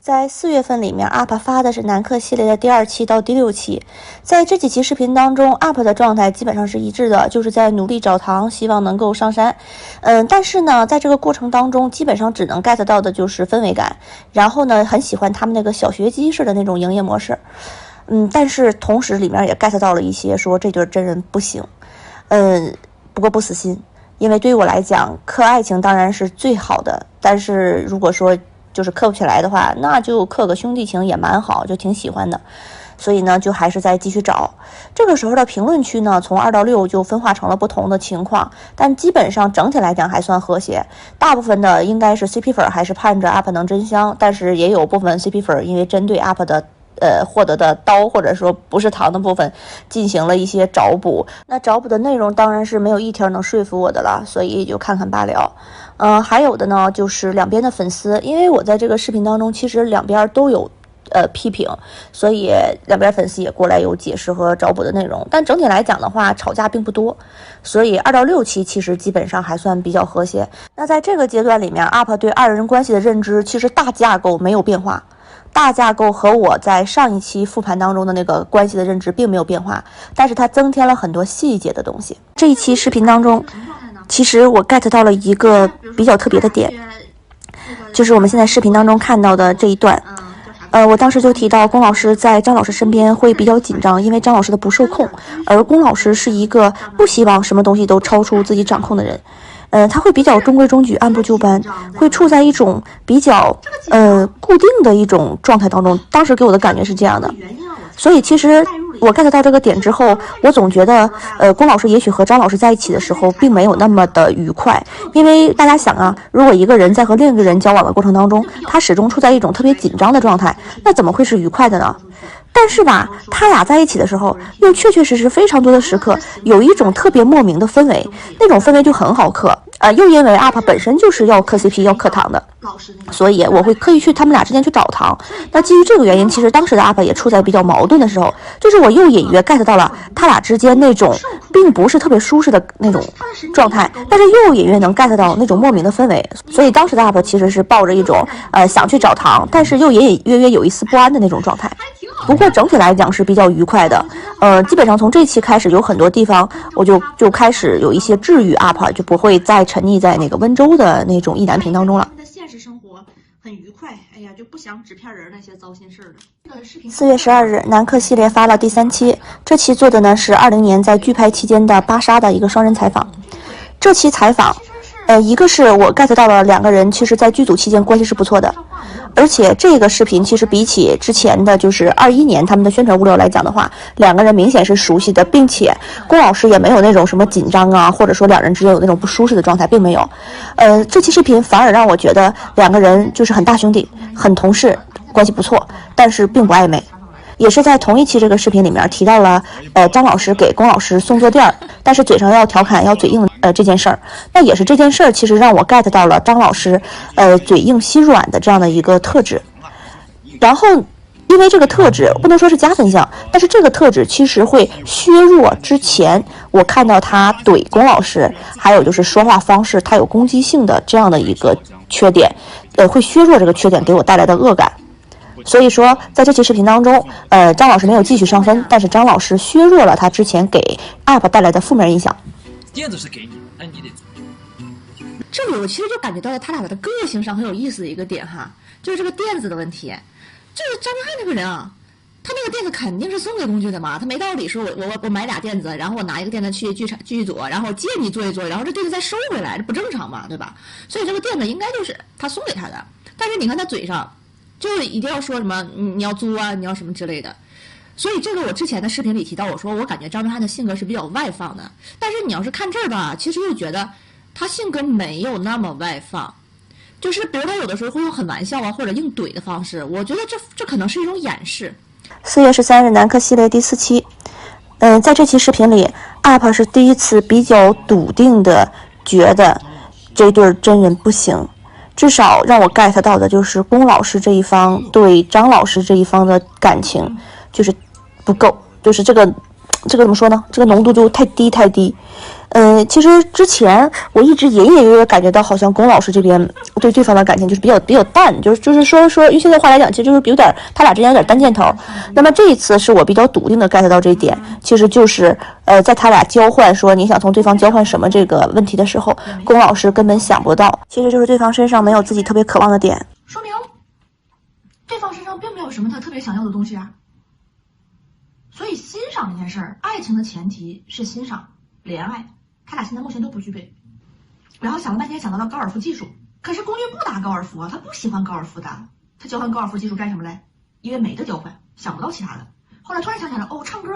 在4月份里面 ，UP 发的是南柯系列的第2期到第6期，在这几期视频当中 ，UP 的状态基本上是一致的，就是在努力找糖，希望能够上山。但是呢，在这个过程当中，基本上只能 get 到的就是氛围感，然后呢，很喜欢他们那个小学鸡式的那种营业模式。但是同时里面也 get 到了一些说这对真人不行。不过不死心，因为对于我来讲，磕爱情当然是最好的，但是如果说就是磕不起来的话，那就磕个兄弟情也蛮好，就挺喜欢的。所以呢，就还是在继续找。这个时候的评论区呢，从2到6就分化成了不同的情况，但基本上整体来讲还算和谐。大部分的应该是 CP 粉还是盼着 UP 能真香，但是也有部分 CP 粉因为针对 UP 的获得的刀或者说不是糖的部分进行了一些找补。那找补的内容当然是没有一条能说服我的了，所以就看看罢了。还有的呢，就是两边的粉丝，因为我在这个视频当中其实两边都有批评，所以两边粉丝也过来有解释和找补的内容，但整体来讲的话吵架并不多，所以2到6期其实基本上还算比较和谐。那在这个阶段里面 UP 对二人关系的认知其实大架构没有变化，大架构和我在上一期复盘当中的那个关系的认知并没有变化，但是它增添了很多细节的东西。这一期视频当中，其实我 get 到了一个比较特别的点，就是我们现在视频当中看到的这一段。我当时就提到龚老师在张老师身边会比较紧张，因为张老师的不受控，而龚老师是一个不希望什么东西都超出自己掌控的人。他会比较中规中矩，按部就班，会处在一种比较固定的一种状态当中。当时给我的感觉是这样的，所以其实我 get 到这个点之后，我总觉得龚老师也许和张老师在一起的时候并没有那么的愉快，因为大家想啊，如果一个人在和另一个人交往的过程当中，他始终处在一种特别紧张的状态，那怎么会是愉快的呢？但是吧，他俩在一起的时候，又确确实实非常多的时刻，有一种特别莫名的氛围，那种氛围就很好磕。又因为 UP 本身就是要磕 CP 要磕糖的，所以我会刻意去他们俩之间去找糖。那基于这个原因，其实当时的 UP 也处在比较矛盾的时候，就是我又隐约 get 到了他俩之间那种并不是特别舒适的那种状态，但是又隐约能 get 到那种莫名的氛围。所以当时的 UP 其实是抱着一种想去找糖，但是又隐隐约约有一丝不安的那种状态。不过整体来讲是比较愉快的，基本上从这期开始，有很多地方我就开始有一些治愈 UP， 就不会再沉溺在那个温州的那种意难平当中了。现实生活很愉快，哎呀，就不想纸片人那些糟心事儿了。4月12日，南柯系列发了第3期，这期做的呢是20年在剧拍期间的芭莎的一个双人采访。这期采访，一个是我 get 到了两个人其实在剧组期间关系是不错的。而且这个视频其实比起之前的就是21年他们的宣传物料来讲的话，两个人明显是熟悉的，并且龚老师也没有那种什么紧张啊，或者说两人之间有那种不舒适的状态，并没有。这期视频反而让我觉得两个人就是很大兄弟，很同事，关系不错，但是并不暧昧。也是在同一期这个视频里面提到了，张老师给龚老师送坐垫，但是嘴上要调侃要嘴硬这件事儿，那也是这件事儿其实让我 get 到了张老师嘴硬心软的这样的一个特质。然后因为这个特质不能说是加分项，但是这个特质其实会削弱之前我看到他怼龚老师，还有就是说话方式他有攻击性的这样的一个缺点，会削弱这个缺点给我带来的恶感。所以说在这期视频当中，张老师没有继续上分，但是张老师削弱了他之前给 UP 带来的负面印象。垫子是给你，那你得。这里我其实就感觉到了他俩的个性上很有意思的一个点哈，就是这个垫子的问题。就是张震瀚那个人啊，他那个垫子肯定是送给工具的嘛，他没道理说我买俩垫子，然后我拿一个垫子去剧组，然后借你做一做，然后这垫子再收回来，这不正常嘛，对吧？所以这个垫子应该就是他送给他的。但是你看他嘴上就一定要说什么你要租啊，你要什么之类的。所以这个我之前的视频里提到，我说我感觉张震瀚的性格是比较外放的，但是你要是看这儿吧，其实又觉得他性格没有那么外放，就是比如他有的时候会用很玩笑啊或者硬怼的方式，我觉得这可能是一种掩饰。4月13日，南柯系列第4期，在这期视频里 UP 是第一次比较笃定的觉得这对真人不行。至少让我 get 到的就是龚老师这一方对张老师这一方的感情就是不够，就是这个怎么说呢？这个浓度就太低。其实之前我一直隐隐约约感觉到，好像龚老师这边对对方的感情就是比较淡，就是说用现在话来讲，其实就是有点他俩之间有点单箭头。那么这一次是我比较笃定的 get 到这一点，其实就是在他俩交换说你想从对方交换什么这个问题的时候，龚老师根本想不到，其实就是对方身上没有自己特别渴望的点，说明对方身上并没有什么他特别想要的东西啊。所以欣赏这件事儿，爱情的前提是欣赏，怜爱。他俩现在目前都不具备，然后想了半天想到了高尔夫技术，可是龚玉不打高尔夫啊，他不喜欢高尔夫的，他交换高尔夫技术干什么嘞？因为美的交换，想不到其他的。后来突然想起来，哦，唱歌，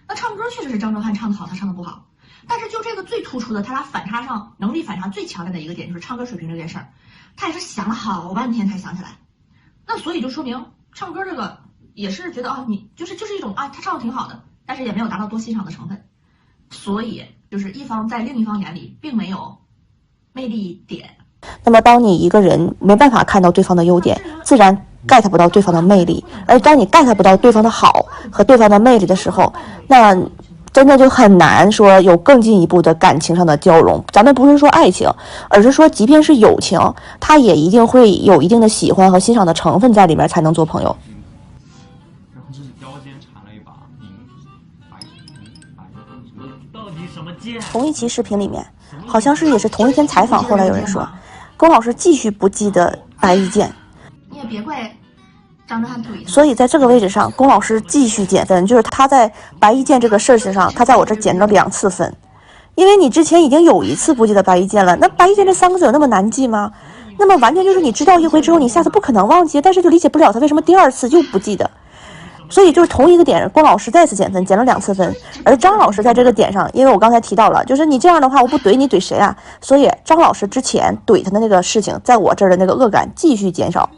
那唱歌确实是张哲瀚唱得好，他唱得不好，但是就这个最突出的，他俩反差上能力反差最强烈的一个点就是唱歌水平这件事儿，他也是想了好半天才想起来。那所以就说明唱歌这个也是觉得啊，你就是一种啊，他唱的挺好的，但是也没有达到多欣赏的成分，所以就是一方在另一方眼里并没有魅力点。那么当你一个人没办法看到对方的优点，自然 get 不到对方的魅力，而当你 get 不到对方的好和对方的魅力的时候，那真的就很难说有更进一步的感情上的交融。咱们不是说爱情，而是说即便是友情，它也一定会有一定的喜欢和欣赏的成分在里面才能做朋友。然后就是腰间缠了一把银白到底什么剑？同一期视频里面，好像是也是同一天采访，后来有人说，龚老师继续不记得白玉剑，你也别怪张哲瀚怼他。所以在这个位置上，龚老师继续减分，就是他在白玉剑这个事情上，他在我这减了2次分，因为你之前已经有1次不记得白玉剑了，那白玉剑这3个字有那么难记吗？那么完全就是你知道一回之后，你下次不可能忘记，但是就理解不了他为什么第2次又不记得。所以就是同一个点，龚老师再次减分，减了2次分，而张老师在这个点上，因为我刚才提到了，就是你这样的话，我不怼你怼谁啊？所以张老师之前怼他的那个事情，在我这儿的那个恶感继续减少。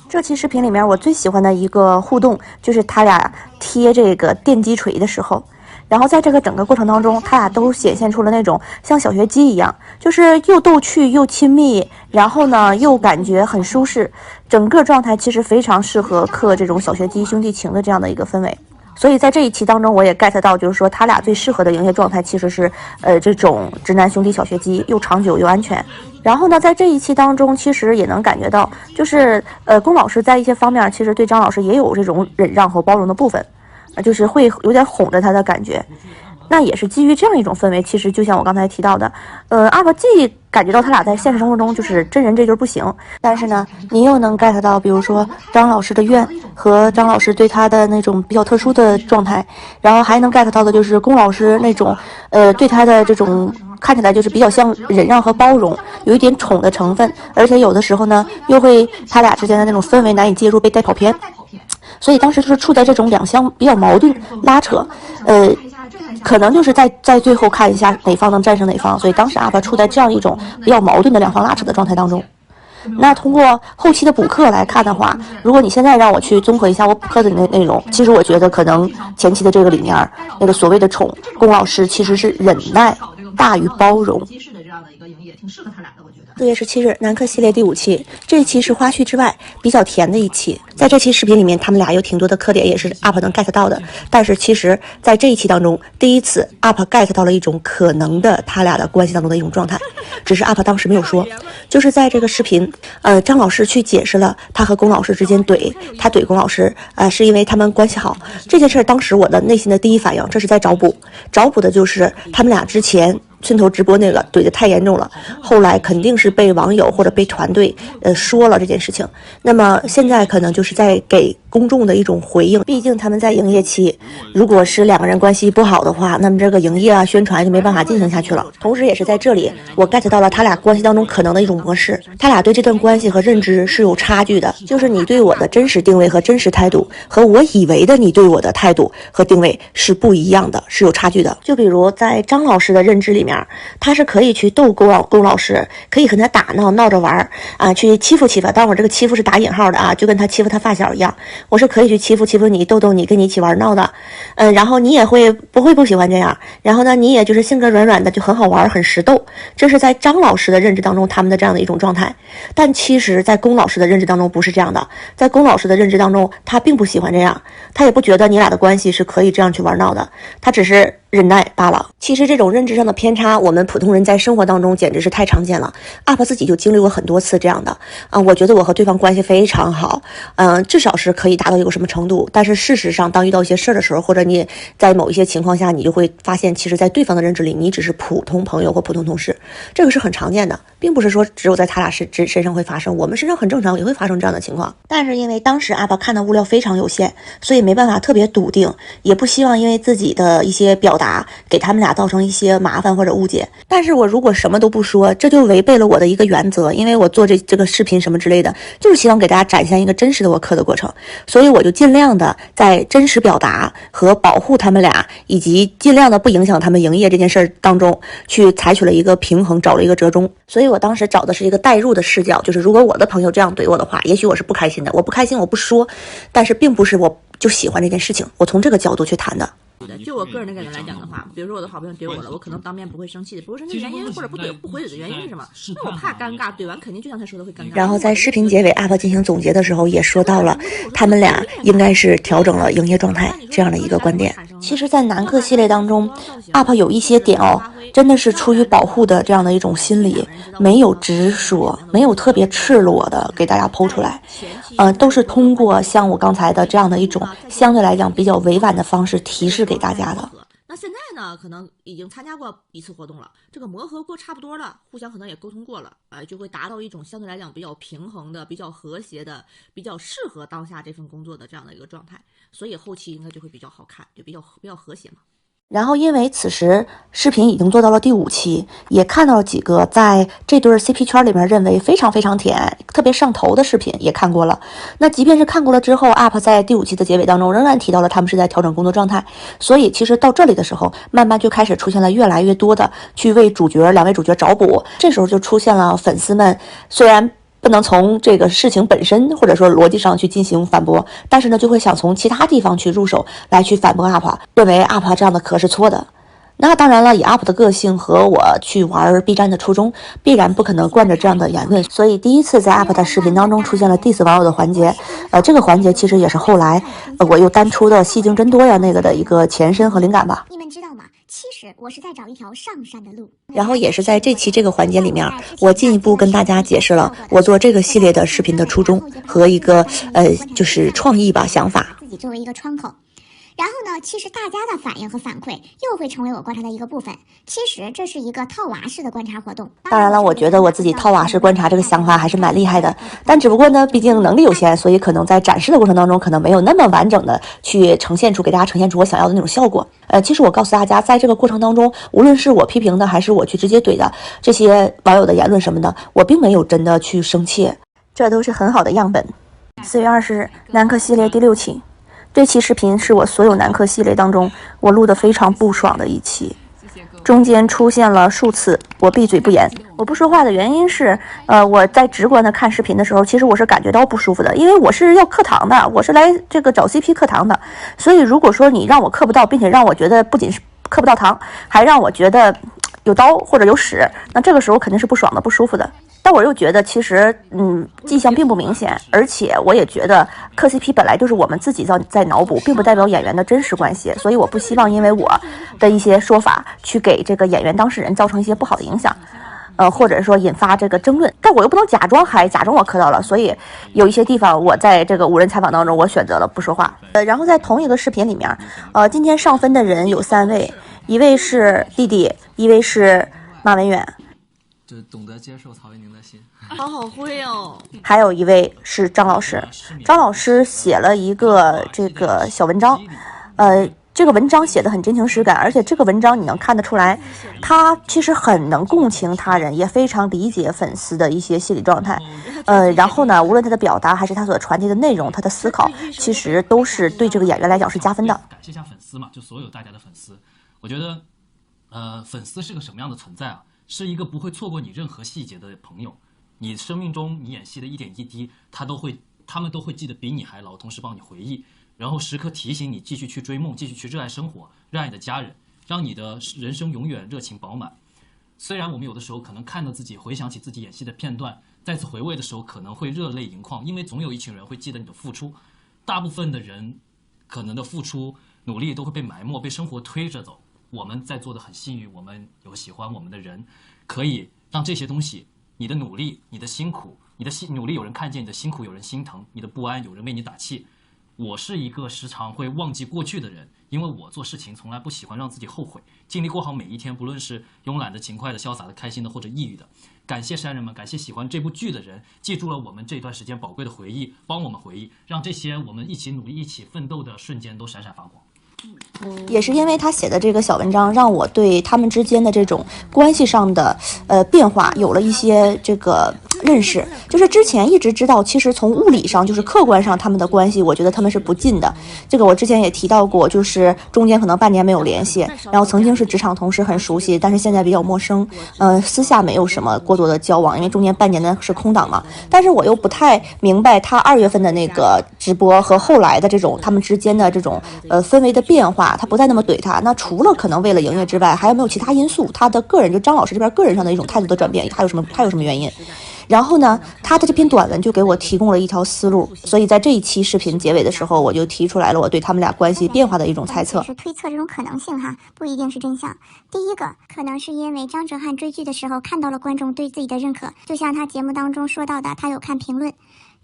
这期视频里面，我最喜欢的一个互动就是他俩贴这个电击锤的时候。然后在这个整个过程当中，他俩都显现出了那种像小学鸡一样，就是又逗趣又亲密，然后呢又感觉很舒适，整个状态其实非常适合刻这种小学鸡兄弟情的这样的一个氛围。所以在这一期当中，我也 get 到，就是说他俩最适合的营业状态其实是这种直男兄弟小学鸡，又长久又安全。然后呢，在这一期当中，其实也能感觉到，就是龚老师在一些方面其实对张老师也有这种忍让和包容的部分。就是会有点哄着他的感觉，那也是基于这样一种氛围。其实就像我刚才提到的，UP既感觉到他俩在现实生活中就是真人这就是不行，但是呢，你又能 get 到，比如说张老师的怨和张老师对他的那种比较特殊的状态，然后还能 get 到的就是龚老师那种对他的这种看起来就是比较像忍让和包容，有一点宠的成分，而且有的时候呢，又会他俩之间的那种氛围难以介入，被带跑偏。所以当时就是处在这种两相比较矛盾拉扯，可能就是在最后看一下哪方能战胜哪方。所以当时UP处在这样一种比较矛盾的两方拉扯的状态当中。那通过后期的补课来看的话，如果你现在让我去综合一下我补课的内容，其实我觉得可能前期的这个里面那个所谓的宠，龚老师其实是忍耐大于包容。6月17日，南柯系列第5期，这一期是花絮之外比较甜的一期。在这期视频里面，他们俩有挺多的磕点，也是 UP 能 get 到的。但是其实，在这一期当中，第一次 UP get 到了一种可能的他俩的关系当中的一种状态，只是 UP 当时没有说。就是在这个视频，张老师去解释了他和龚老师之间他怼龚老师，是因为他们关系好这件事儿。当时我的内心的第一反应，这是在找补的就是他们俩之前村头直播那个怼得太严重了，后来肯定是被网友或者被团队说了这件事情。那么现在可能就是在给公众的一种回应，毕竟他们在营业期，如果是2个人关系不好的话，那么这个营业宣传就没办法进行下去了。同时也是在这里我 get 到了他俩关系当中可能的一种模式，他俩对这段关系和认知是有差距的，就是你对我的真实定位和真实态度和我以为的你对我的态度和定位是不一样的，是有差距的。就比如在张老师的认知里面，他是可以去逗龚老师，可以和他打闹着玩去欺负他。当我这个欺负是打引号的就跟他欺负他发小一样，我是可以去欺负你，逗你，跟你一起玩闹的。然后你也不会不喜欢这样，然后呢，你也就是性格软软的，就很好玩，很实逗。这是在张老师的认知当中他们的这样的一种状态。但其实在龚老师的认知当中不是这样的，在龚老师的认知当中，他并不喜欢这样，他也不觉得你俩的关系是可以这样去玩闹的，他只是忍耐罢了。其实这种认知上的偏差，我们普通人在生活当中简直是太常见了。UP 自己就经历过很多次这样的我觉得我和对方关系非常好，至少是可以达到一个什么程度。但是事实上，当遇到一些事儿的时候，或者你在某一些情况下，你就会发现，其实在对方的认知里，你只是普通朋友或普通同事，这个是很常见的，并不是说只有在他俩身上会发生，我们身上很正常，也会发生这样的情况。但是因为当时UP看的物料非常有限，所以没办法特别笃定，也不希望因为自己的一些表达给他们俩造成一些麻烦或者误解。但是我如果什么都不说，这就违背了我的一个原则，因为我做这个视频什么之类的，就是希望给大家展现一个真实的我课的过程，所以我就尽量的在真实表达和保护他们俩，以及尽量的不影响他们营业这件事当中，去采取了一个平衡，找了一个折中。所以我当时找的是一个代入的视角，就是如果我的朋友这样怼我的话，也许我是不开心的，我不开心我不说，但是并不是我就喜欢这件事情，我从这个角度去谈的。就我个人的感觉来讲的话，比如说我的好朋友怼我了，我可能当面不会生气的，不会生气的原因或者不回怼的原因是什么？那我怕尴尬，怼完肯定就像他说的会尴尬。然后在视频结尾 UP 进行总结的时候也说到了，他们俩应该是调整了营业状态这样的一个观点。其实在男客系列当中 UP 有一些点真的是出于保护的这样的一种心理，没有直说，没有特别赤裸的给大家剖出来，都是通过像我刚才的这样的一种相对来讲比较委婉的方式提示给大家的。那现在呢，可能已经参加过一次活动了，这个磨合过差不多了，互相可能也沟通过了，就会达到一种相对来讲比较平衡的、比较和谐的、比较适合当下这份工作的这样的一个状态，所以后期应该就会比较好看，就比较和谐嘛。然后因为此时视频已经做到了第5期，也看到了几个在这对 CP 圈里面认为非常非常甜特别上头的视频也看过了。那即便是看过了之后 UP 在第5期的结尾当中仍然提到了他们是在调整工作状态，所以其实到这里的时候慢慢就开始出现了越来越多的去为2位主角找补。这时候就出现了粉丝们虽然不能从这个事情本身或者说逻辑上去进行反驳，但是呢就会想从其他地方去入手来去反驳 UP， 认为 UP 这样的壳是错的。那当然了，以 UP 的个性和我去玩 B 站的初衷，必然不可能惯着这样的言论，所以第一次在 UP 的视频当中出现了 diss 网友的环节。这个环节其实也是后来我又单出的戏精真多呀那个的一个前身和灵感吧。你们知道吗？其实我是在找一条上山的路。然后也是在这期这个环节里面，我进一步跟大家解释了我做这个系列的视频的初衷和一个就是创意吧想法。自己作为一个窗口。然后呢，其实大家的反应和反馈又会成为我观察的一个部分。其实这是一个套娃式的观察活动。当然了，我觉得我自己套娃式观察这个想法还是蛮厉害的，但只不过呢，毕竟能力有限，所以可能在展示的过程当中，可能没有那么完整的去给大家呈现出我想要的那种效果。其实我告诉大家，在这个过程当中，无论是我批评的，还是我去直接怼的这些网友的言论什么的，我并没有真的去生气，这都是很好的样本。4月20日，男客系列第6期。这期视频是我所有男客系列当中我录得非常不爽的一期，中间出现了数次我闭嘴不言。我不说话的原因是，我在直观的看视频的时候，其实我是感觉到不舒服的，因为我是要课堂的，我是来这个找 CP 课堂的，所以如果说你让我课不到，并且让我觉得不仅是课不到堂，还让我觉得有刀或者有屎，那这个时候肯定是不爽的、不舒服的。但我又觉得其实迹象并不明显，而且我也觉得磕 CP 本来就是我们自己在脑补，并不代表演员的真实关系，所以我不希望因为我的一些说法去给这个演员当事人造成一些不好的影响，或者说引发这个争论。但我又不能假装嗨，假装我磕到了，所以有一些地方我在这个无人采访当中我选择了不说话。然后在同一个视频里面，今天上分的人有3位，一位是弟弟，一位是马文远，就懂得接受曹维宁的心。好会哦。还有一位是张老师，张老师写了一个这个小文章，这个文章写的很真情实感，而且这个文章你能看得出来，他其实很能共情他人，也非常理解粉丝的一些心理状态。然后呢，无论他的表达还是他所传递的内容，他的思考，其实都是对这个演员来讲是加分的。感谢一下粉丝嘛，就所有大家的粉丝，我觉得，粉丝是个什么样的存在啊？是一个不会错过你任何细节的朋友。你生命中你演戏的一点一滴，他们都会记得比你还牢，同时帮你回忆，然后时刻提醒你继续去追梦，继续去热爱生活，热爱你的家人，让你的人生永远热情饱满。虽然我们有的时候可能看到自己，回想起自己演戏的片段，再次回味的时候可能会热泪盈眶，因为总有一群人会记得你的付出。大部分的人可能的付出努力都会被埋没，被生活推着走。我们在座的很幸运，我们有喜欢我们的人，可以让这些东西，你的努力、你的辛苦、你的努力有人看见，你的辛苦有人心疼，你的不安有人为你打气。我是一个时常会忘记过去的人，因为我做事情从来不喜欢让自己后悔，尽力过好每一天，不论是慵懒的、勤快的、潇洒的、开心的或者抑郁的。感谢山人们，感谢喜欢这部剧的人，记住了我们这段时间宝贵的回忆，帮我们回忆，让这些我们一起努力、一起奋斗的瞬间都闪闪发光。也是因为他写的这个小文章，让我对他们之间的这种关系上的变化有了一些这个认识。就是之前一直知道，其实从物理上就是客观上他们的关系，我觉得他们是不近的。这个我之前也提到过，就是中间可能半年没有联系，然后曾经是职场同事很熟悉，但是现在比较陌生，私下没有什么过多的交往，因为中间半年的是空档嘛。但是我又不太明白他2月份的那个直播和后来的这种他们之间的这种氛围的变化，他不再那么怼他。那除了可能为了营业之外，还有没有其他因素？他的个人就张老师这边个人上的一种态度的转变，还有什么原因？然后呢，他的这篇短文就给我提供了一条思路，所以在这一期视频结尾的时候，我就提出来了我对他们俩关系变化的一种猜测。是推测这种可能性哈，不一定是真相。第一个可能是因为张哲瀚追剧的时候看到了观众对自己的认可，就像他节目当中说到的，他有看评论，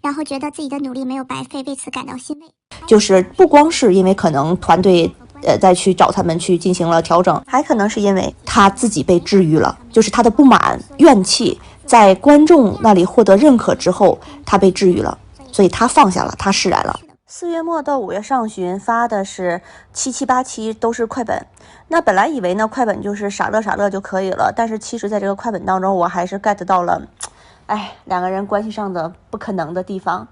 然后觉得自己的努力没有白费，为此感到欣慰。就是不光是因为可能团队再去找他们去进行了调整，还可能是因为他自己被治愈了，就是他的不满怨气在观众那里获得认可之后，他被治愈了，所以他放下了，他释然了。4月末到5月上旬发的是7期8期都是快本，那本来以为呢快本就是傻乐傻乐就可以了，但是其实在这个快本当中，我还是 get 到了两个人关系上的不可能的地方，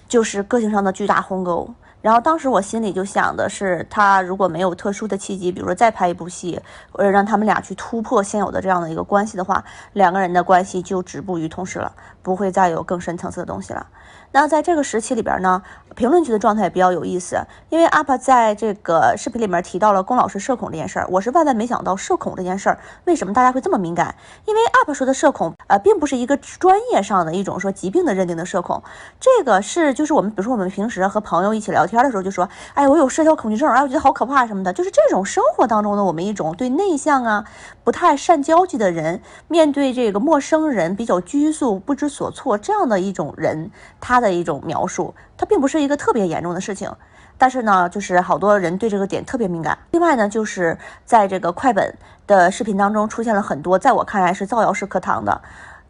就是个性上的巨大鸿沟。然后当时我心里就想的是，他如果没有特殊的契机，比如说再拍一部戏，或者让他们俩去突破现有的这样的一个关系的话，两个人的关系就止步于同事了，不会再有更深层次的东西了。那在这个时期里边呢，评论区的状态也比较有意思，因为 UP 在这个视频里面提到了龚老师社恐这件事儿，我是万万没想到社恐这件事儿为什么大家会这么敏感，因为 UP 说的社恐并不是一个专业上的一种说疾病的认定的社恐，这个是就是我们比如说我们平时和朋友一起聊天的时候就说，哎，我有社交恐惧症，哎，我觉得好可怕什么的，就是这种生活当中的我们一种对内向啊不太善交际的人，面对这个陌生人比较拘束不知所措这样的一种人，他的一种描述，它并不是一个特别严重的事情，但是呢就是好多人对这个点特别敏感。另外呢，就是在这个快本的视频当中出现了很多在我看来是造谣式课堂的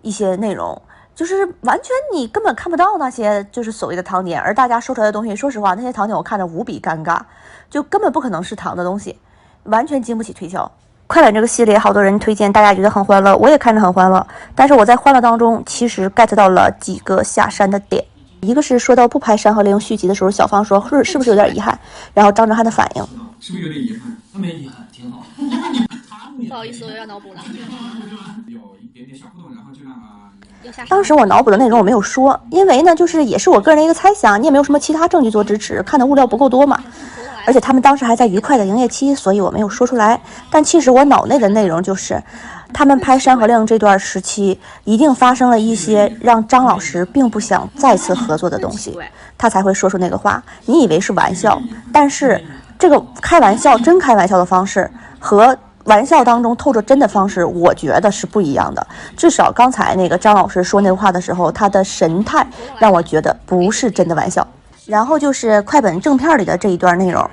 一些内容，就是完全你根本看不到那些就是所谓的糖点，而大家说出来的东西，说实话那些糖点我看着无比尴尬，就根本不可能是糖的东西，完全经不起推销。快本这个系列好多人推荐，大家觉得很欢乐，我也看着很欢乐，但是我在欢乐当中其实 get 到了几个下山的点。一个是说到不拍《山河令》续集的时候，小芳说是不是有点遗憾，然后张哲瀚的反应是不是有点遗憾？他没遗憾，挺好。不好意思，我又要脑补了。有一点点小互动，然后就让当时我脑补的内容我没有说，因为呢就是也是我个人的一个猜想，你也没有什么其他证据做支持，看的物料不够多嘛，而且他们当时还在愉快的营业期，所以我没有说出来。但其实我脑内的内容就是他们拍《山河令》这段时期一定发生了一些让张老师并不想再次合作的东西，他才会说出那个话。你以为是玩笑，但是这个开玩笑真开玩笑的方式和玩笑当中透着真的方式，我觉得是不一样的。至少刚才那个张老师说那话的时候，他的神态让我觉得不是真的玩笑。然后就是快本正片里的这一段内容，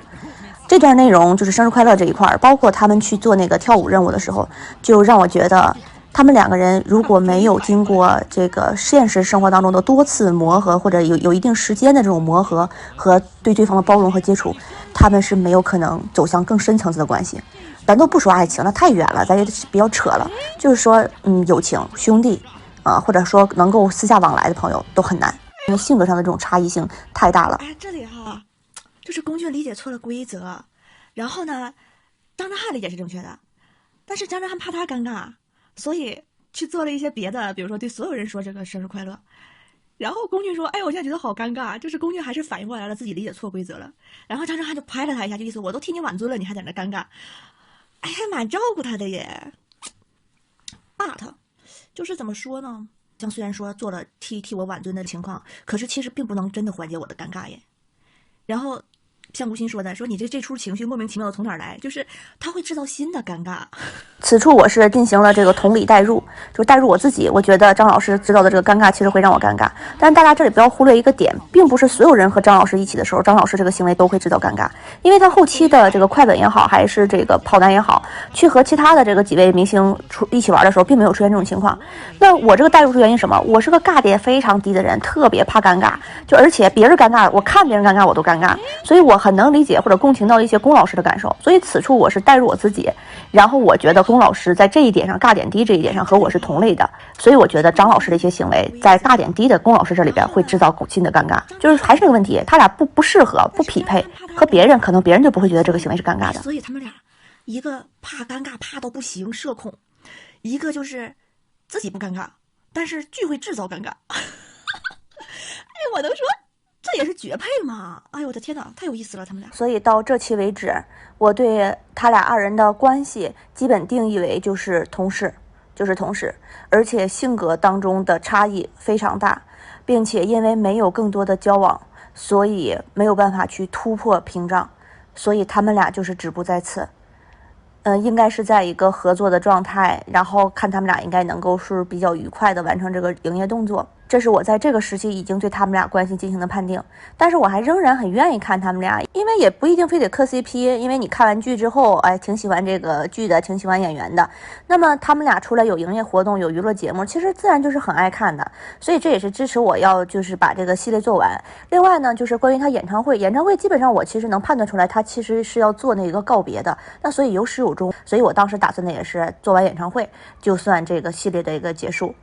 这段内容就是生日快乐这一块，包括他们去做那个跳舞任务的时候，就让我觉得他们两个人如果没有经过这个现实生活当中的多次磨合，或者有一定时间的这种磨合和对对方的包容和接触，他们是没有可能走向更深层次的关系。咱都不说爱情，那太远了，咱也比较扯了。就是说，友情、兄弟或者说能够私下往来的朋友都很难，因为性格上的这种差异性太大了。这里就是龚俊理解错了规则，然后呢，张哲瀚理解是正确的，但是张哲瀚怕他尴尬，所以去做了一些别的，比如说对所有人说这个生日快乐。然后龚俊说：“哎，我现在觉得好尴尬。”就是龚俊还是反应过来了，自己理解错规则了。然后张哲瀚就拍了他一下，就意思我都替你挽尊了，你还在那尴尬。哎，还蛮照顾他的耶。but 就是怎么说呢？像虽然说做了替我挽尊的情况，可是其实并不能真的缓解我的尴尬耶。然后像吴昕说的，说你这出情绪莫名其妙的从哪儿来，就是他会制造新的尴尬。此处我是进行了这个同理代入，就代入我自己，我觉得张老师知道的这个尴尬其实会让我尴尬。但是大家这里不要忽略一个点，并不是所有人和张老师一起的时候，张老师这个行为都会制造尴尬，因为他后期的这个快本也好，还是这个跑男也好，去和其他的这个几位明星一起玩的时候，并没有出现这种情况。那我这个代入是原因什么？我是个尬点非常低的人，特别怕尴尬，就而且别人尴尬，我看别人尴尬我都尴尬，所以我很能理解或者共情到一些龚老师的感受。所以此处我是代入我自己，然后我觉得龚老师在这一点上尬点低这一点上和我是同类的，所以我觉得张老师的一些行为在尬点低的龚老师这里边会制造新的尴尬，就是还是那个问题，他俩不适合不匹配，和别人可能别人就不会觉得这个行为是尴尬的。所以他们俩一个怕尴尬怕到不行社恐，一个就是自己不尴尬，但是剧会制造尴尬。哎，我能说这也是绝配吗？哎呦我的天哪，太有意思了他们俩。所以到这期为止，我对他俩二人的关系基本定义为就是同事，而且性格当中的差异非常大，并且因为没有更多的交往，所以没有办法去突破屏障，所以他们俩就是止步在此。应该是在一个合作的状态，然后看他们俩应该能够是比较愉快的完成这个营业动作。这是我在这个时期已经对他们俩关系进行的判定，但是我还仍然很愿意看他们俩，因为也不一定非得磕 CP， 因为你看完剧之后，哎，挺喜欢这个剧的，挺喜欢演员的，那么他们俩出来有营业活动，有娱乐节目，其实自然就是很爱看的，所以这也是支持我要就是把这个系列做完。另外呢，就是关于他演唱会基本上我其实能判断出来，他其实是要做那个告别的，那所以有始有终，所以我当时打算的也是做完演唱会就算这个系列的一个结束。